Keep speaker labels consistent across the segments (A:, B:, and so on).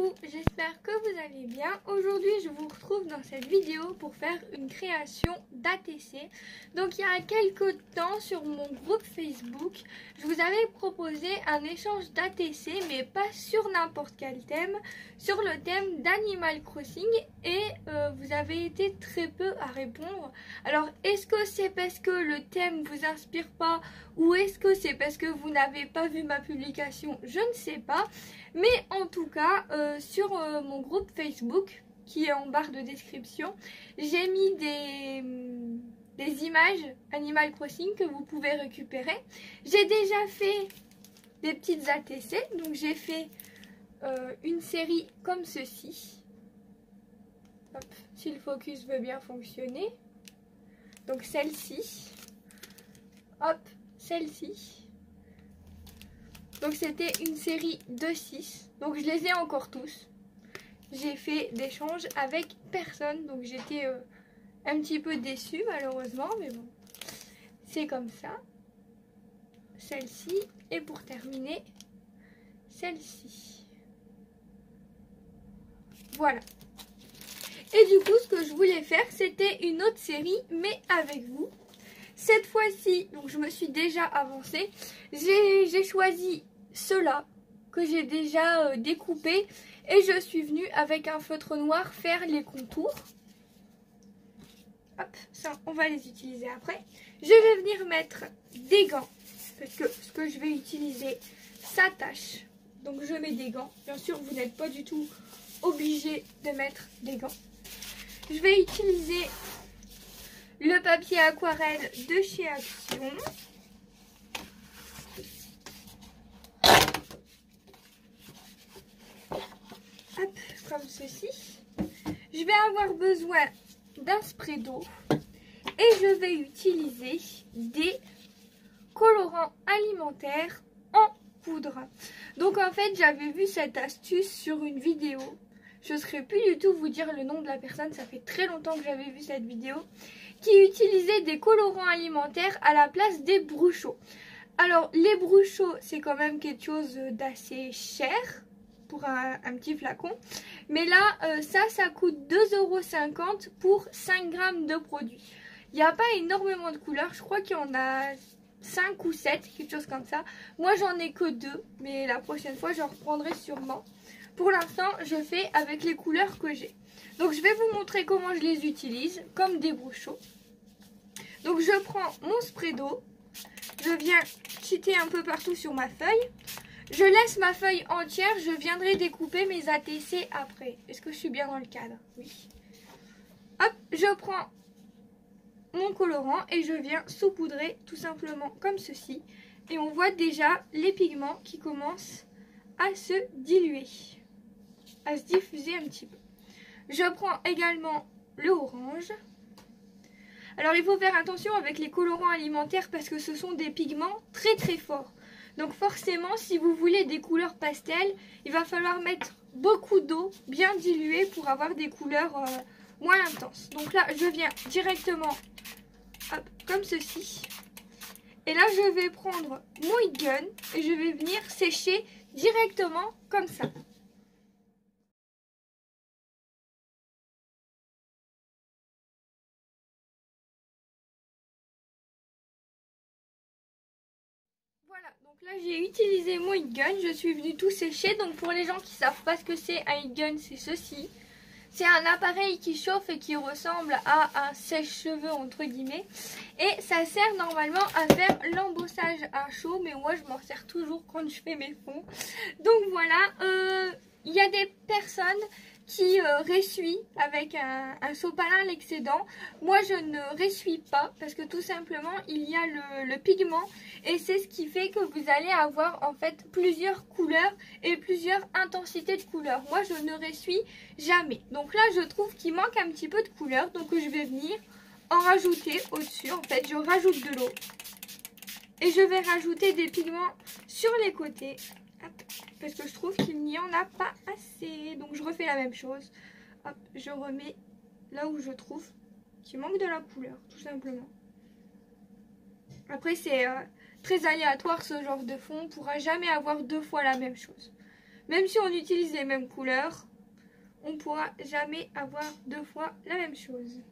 A: Coucou, j'espère que vous allez bien. Aujourd'hui je vous retrouve dans cette vidéo pour faire une création d'ATC. Donc il y a quelques temps sur mon groupe Facebook, je vous avais proposé un échange d'ATC, mais pas sur n'importe quel thème, sur le thème d'Animal Crossing, et vous avez été très peu à répondre. Alors est-ce que c'est parce que le thème vous inspire pas, ou est-ce que c'est parce que vous n'avez pas vu ma publication? Je ne sais pas. Mais en tout cas, sur mon groupe Facebook, qui est en barre de description, j'ai mis des images Animal Crossing que vous pouvez récupérer. J'ai déjà fait des petites ATC, donc j'ai fait une série comme ceci. Hop, si le focus veut bien fonctionner. Donc celle-ci. Hop, celle-ci. Donc c'était une série de 6. Donc je les ai encore tous. J'ai fait d'échanges avec personne. Donc j'étais un petit peu déçue malheureusement. Mais bon, c'est comme ça. Celle-ci. Et pour terminer, celle-ci. Voilà. Et du coup, ce que je voulais faire, c'était une autre série, mais avec vous. Cette fois-ci, donc je me suis déjà avancée. J'ai choisi ceux-là que j'ai déjà découpé, et je suis venue avec un feutre noir faire les contours. Hop, ça on va les utiliser après. Je vais venir mettre des gants parce que ce que je vais utiliser s'attache. Donc je mets des gants. Bien sûr, vous n'êtes pas du tout obligé de mettre des gants. Je vais utiliser le papier aquarelle de chez Action. Hop, comme ceci. Je vais avoir besoin d'un spray d'eau et je vais utiliser des colorants alimentaires en poudre. Donc en fait, j'avais vu cette astuce sur une vidéo. Je ne saurais plus du tout vous dire le nom de la personne, ça fait très longtemps que j'avais vu cette vidéo, qui utilisait des colorants alimentaires à la place des bruchaux. Alors les bruchaux, c'est quand même quelque chose d'assez cher pour un petit flacon. Mais là, ça coûte 2,50 € pour 5 grammes de produit. Il n'y a pas énormément de couleurs, je crois qu'il y en a 5 ou 7, quelque chose comme ça. Moi j'en ai que 2, mais la prochaine fois j'en reprendrai sûrement. Pour l'instant, je fais avec les couleurs que j'ai. Donc je vais vous montrer comment je les utilise, comme des bruchaux. Donc je prends mon spray d'eau, je viens cheater un peu partout sur ma feuille. Je laisse ma feuille entière, je viendrai découper mes ATC après. Est-ce que je suis bien dans le cadre? Oui. Hop, je prends mon colorant et je viens saupoudrer tout simplement comme ceci. Et on voit déjà les pigments qui commencent à se diluer, à se diffuser un petit peu. Je prends également le orange. Alors il faut faire attention avec les colorants alimentaires parce que ce sont des pigments très très forts. Donc forcément, si vous voulez des couleurs pastel, il va falloir mettre beaucoup d'eau bien diluée pour avoir des couleurs moins intenses. Donc là, je viens directement, hop, comme ceci. Et là, je vais prendre mon heat gun et je vais venir sécher directement comme ça. Voilà, donc là j'ai utilisé mon heat gun, je suis venue tout sécher. Donc pour les gens qui ne savent pas ce que c'est un heat gun, c'est ceci. C'est un appareil qui chauffe et qui ressemble à un sèche-cheveux entre guillemets. Et ça sert normalement à faire l'embossage à chaud, mais moi je m'en sers toujours quand je fais mes fonds. Donc voilà, il y a des personnes qui ressuient avec un sopalin l'excédent. Moi je ne ressuie pas parce que tout simplement il y a le pigment, et c'est ce qui fait que vous allez avoir en fait plusieurs couleurs et plusieurs intensités de couleurs. Moi je ne ressuie jamais. Donc là je trouve qu'il manque un petit peu de couleur, donc je vais venir en rajouter au-dessus. En fait je rajoute de l'eau et je vais rajouter des pigments sur les côtés. Hop, parce que je trouve qu'il n'y en a pas assez. Donc je refais la même chose. Hop, je remets là où je trouve qu'il manque de la couleur, tout simplement. Après c'est très aléatoire ce genre de fond. On ne pourra jamais avoir deux fois la même chose. Même si on utilise les mêmes couleurs, on ne pourra jamais avoir deux fois la même chose.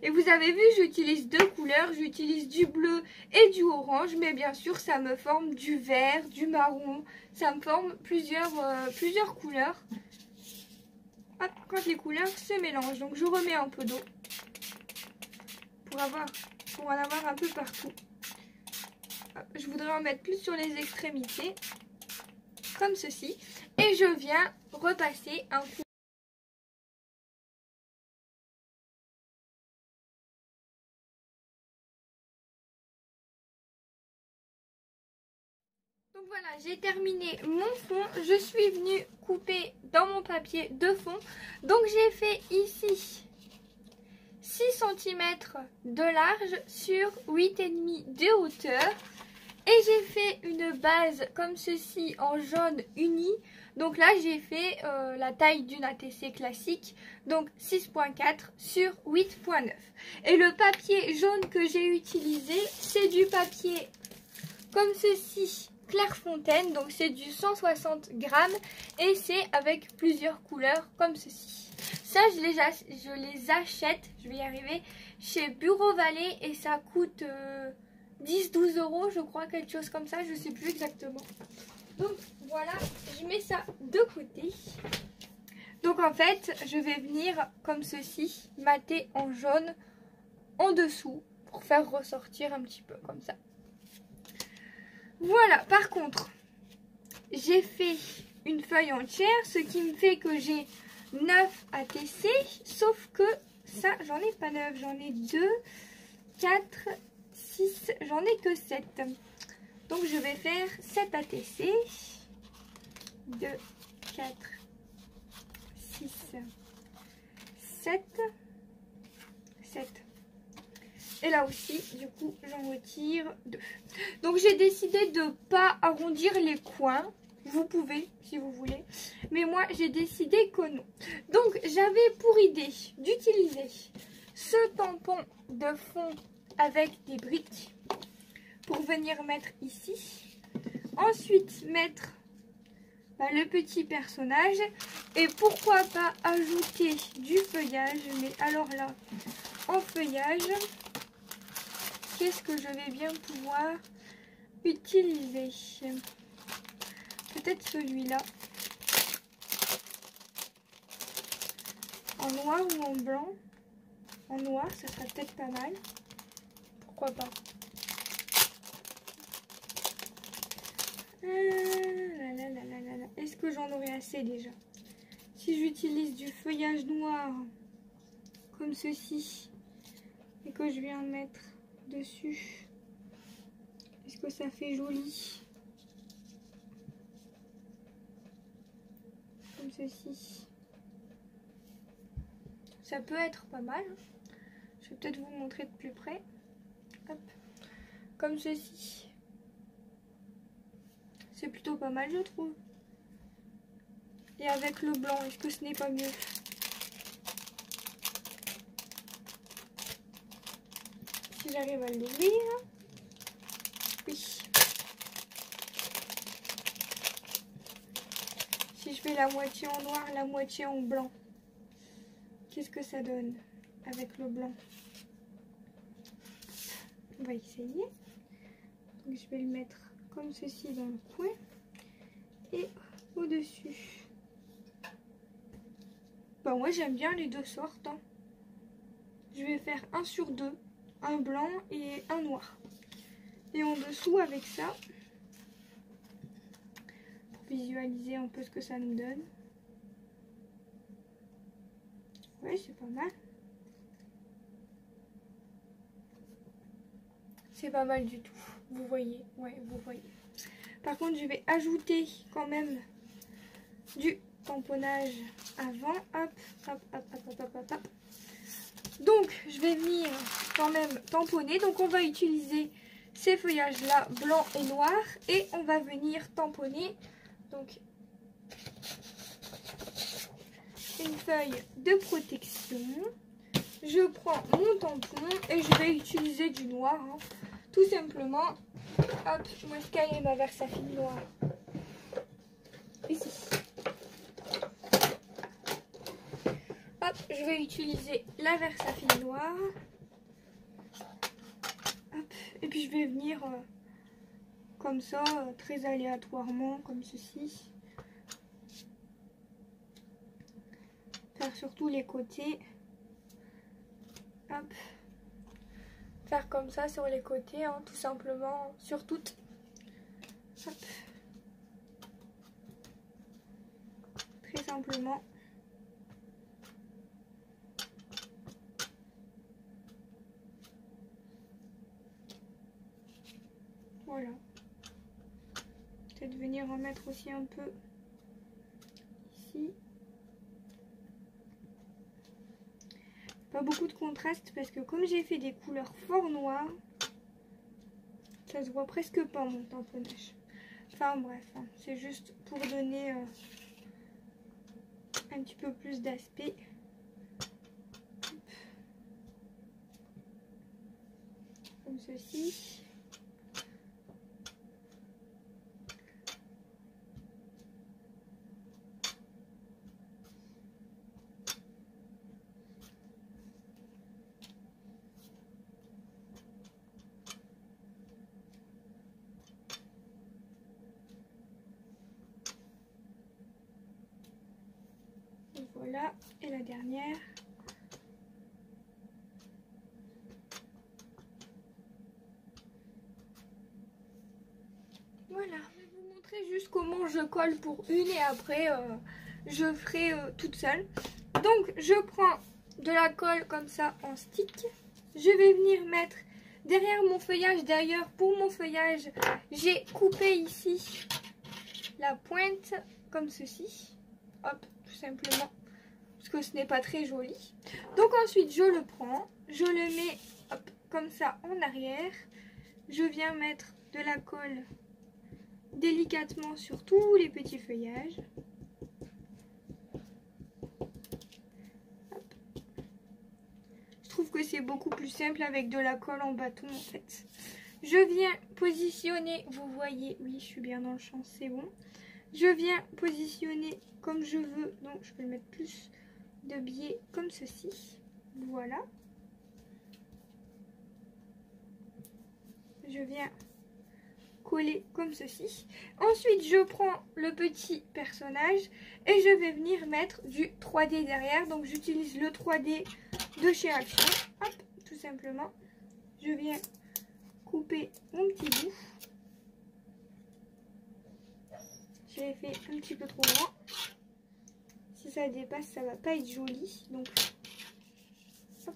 A: Et vous avez vu, j'utilise deux couleurs, j'utilise du bleu et du orange, mais bien sûr ça me forme du vert, du marron, ça me forme plusieurs couleurs. Hop, quand les couleurs se mélangent. Donc je remets un peu d'eau pour en avoir un peu partout. Hop, je voudrais en mettre plus sur les extrémités, comme ceci. Et je viens repasser un coup. Donc voilà, j'ai terminé mon fond. Je suis venue couper dans mon papier de fond. Donc j'ai fait ici 6 cm de large sur 8,5 de hauteur. Et j'ai fait une base comme ceci en jaune uni. Donc là j'ai fait la taille d'une ATC classique. Donc 6,4 sur 8,9. Et le papier jaune que j'ai utilisé, c'est du papier comme ceci. Clairefontaine, donc c'est du 160 grammes et c'est avec plusieurs couleurs comme ceci. Ça je les achète, je vais y arriver, chez Bureau Vallée et ça coûte 10-12 euros je crois, quelque chose comme ça, je sais plus exactement. Donc voilà, je mets ça de côté. Donc en fait je vais venir comme ceci, mater en jaune en dessous pour faire ressortir un petit peu comme ça. Voilà, par contre, j'ai fait une feuille entière, ce qui me fait que j'ai 9 ATC, sauf que ça, j'en ai pas 9, j'en ai 2, 4, 6, j'en ai que 7. Donc je vais faire 7 ATC, 2, 4, 6, 7, 7. Et là aussi, du coup, j'en retire 2. Donc, j'ai décidé de ne pas arrondir les coins. Vous pouvez, si vous voulez. Mais moi, j'ai décidé que non. Donc, j'avais pour idée d'utiliser ce tampon de fond avec des briques pour venir mettre ici. Ensuite, mettre le petit personnage. Et pourquoi pas ajouter du feuillage. Mais alors là, en feuillage... Qu'est-ce que je vais bien pouvoir utiliser? Peut-être celui-là. En noir ou en blanc? En noir, ça serait peut-être pas mal. Pourquoi pas? Est-ce que j'en aurai assez déjà? Si j'utilise du feuillage noir, comme ceci, et que je viens mettre dessus, est-ce que ça fait joli comme ceci? Ça peut être pas mal. Je vais peut-être vous montrer de plus près. Hop. Comme ceci. C'est plutôt pas mal, je trouve. Et avec le blanc, est-ce que ce n'est pas mieux? Si j'arrive à l'ouvrir. Oui. Si je fais la moitié en noir, la moitié en blanc, qu'est-ce que ça donne avec le blanc? On va essayer. Donc je vais le mettre comme ceci dans le coin et au-dessus. Bah moi j'aime bien les deux sortes. Hein. Je vais faire un sur deux. Un blanc et un noir. Et en dessous avec ça, pour visualiser un peu ce que ça nous donne. Ouais, c'est pas mal. C'est pas mal du tout. Vous voyez, ouais, vous voyez. Par contre, je vais ajouter quand même du tamponnage avant. Hop, hop, hop, hop, hop, hop, hop, hop. Donc, je vais venir quand même tamponner. Donc, on va utiliser ces feuillages-là, blanc et noir. Et on va venir tamponner. Donc, une feuille de protection. Je prends mon tampon et je vais utiliser du noir. Hein. Tout simplement. Hop, où est-ce qu'elle est ma Versafine noire? ici. Hop, je vais utiliser la Versafilm noire. Hop, et puis je vais venir comme ça, très aléatoirement, comme ceci. Faire sur tous les côtés. Hop. Faire comme ça sur les côtés, hein, tout simplement, sur toutes. Hop. Très simplement. Voilà. Peut-être venir en mettre aussi un peu ici. Pas beaucoup de contraste parce que comme j'ai fait des couleurs fort noires, ça se voit presque pas mon tamponnage. Enfin bref, hein, c'est juste pour donner un petit peu plus d'aspect. Comme ceci. Voilà, et la dernière. Voilà, je vais vous montrer juste comment je colle pour une et après je ferai toute seule. Donc je prends de la colle comme ça en stick. Je vais venir mettre derrière mon feuillage. D'ailleurs pour mon feuillage j'ai coupé ici la pointe comme ceci. Hop, tout simplement. Parce que ce n'est pas très joli. Donc ensuite je le prends, je le mets hop, comme ça en arrière. Je viens mettre de la colle délicatement sur tous les petits feuillages. Hop. Je trouve que c'est beaucoup plus simple avec de la colle en bâton en fait. Je viens positionner, vous voyez, oui je suis bien dans le champ, c'est bon. Je viens positionner comme je veux, donc je peux le mettre plus de biais comme ceci. Voilà. Je viens coller comme ceci. Ensuite, je prends le petit personnage et je vais venir mettre du 3D derrière. Donc, j'utilise le 3D de chez Action. Hop, tout simplement. Je viens couper mon petit bout. Je l'ai fait un petit peu trop grand. Si ça dépasse, ça va pas être joli. Donc, hop.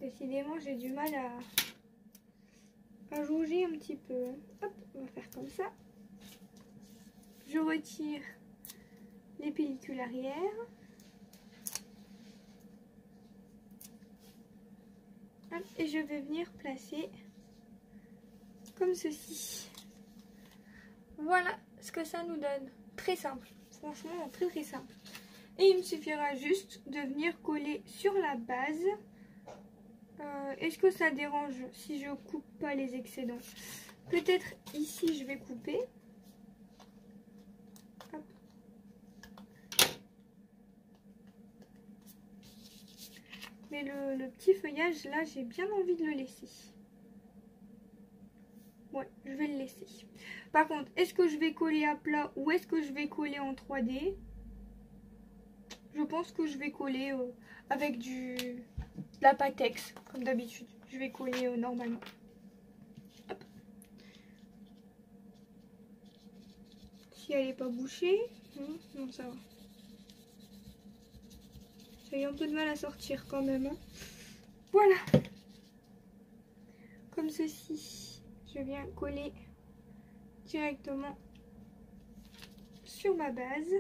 A: Décidément, j'ai du mal à jauger un petit peu. Hop, on va faire comme ça. Je retire les pellicules arrière. Hop, et je vais venir placer comme ceci. Voilà ce que ça nous donne. Très simple. Franchement, très très simple. Et il me suffira juste de venir coller sur la base. Est-ce que ça dérange si je coupe pas les excédents? Peut-être ici je vais couper. Hop. Mais le petit feuillage là, j'ai bien envie de le laisser. Ouais, je vais le laisser. Par contre, est-ce que je vais coller à plat ou est-ce que je vais coller en 3D? Je pense que je vais coller avec de la Pattex, comme d'habitude. Je vais coller normalement. Hop. Si elle n'est pas bouchée, non, ça va. J'ai eu un peu de mal à sortir quand même. Hein. Voilà. Comme ceci. Je viens coller directement sur ma base.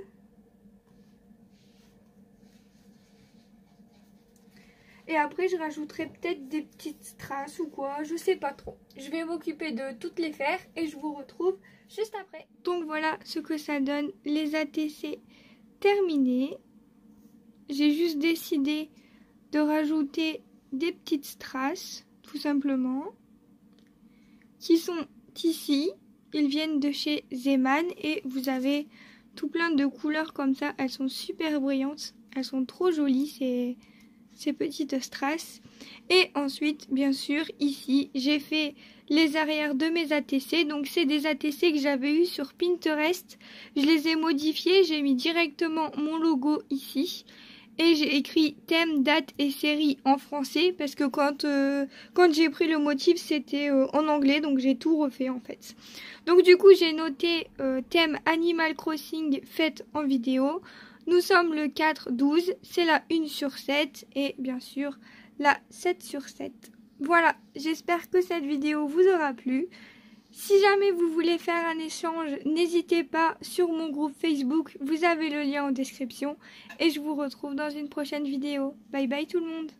A: Et après, je rajouterai peut-être des petites strass ou quoi, je sais pas trop. Je vais m'occuper de toutes les faire et je vous retrouve juste après. Donc voilà ce que ça donne, les ATC terminés. J'ai juste décidé de rajouter des petites strass, tout simplement. qui sont ici. Ils viennent de chez Zeman et vous avez tout plein de couleurs comme ça. Elles sont super brillantes. Elles sont trop jolies, ces petites strass. Et ensuite, bien sûr, ici, j'ai fait les arrières de mes ATC. Donc, c'est des ATC que j'avais eu sur Pinterest. Je les ai modifiés. J'ai mis directement mon logo ici. Et j'ai écrit thème, date et série en français. Parce que quand j'ai pris le motif, c'était en anglais. Donc, j'ai tout refait en fait. Donc, du coup, j'ai noté thème Animal Crossing fait en vidéo. Nous sommes le 4/12, c'est la 1 sur 7 et bien sûr la 7 sur 7. Voilà, j'espère que cette vidéo vous aura plu. Si jamais vous voulez faire un échange, n'hésitez pas sur mon groupe Facebook, vous avez le lien en description. Et je vous retrouve dans une prochaine vidéo. Bye bye tout le monde!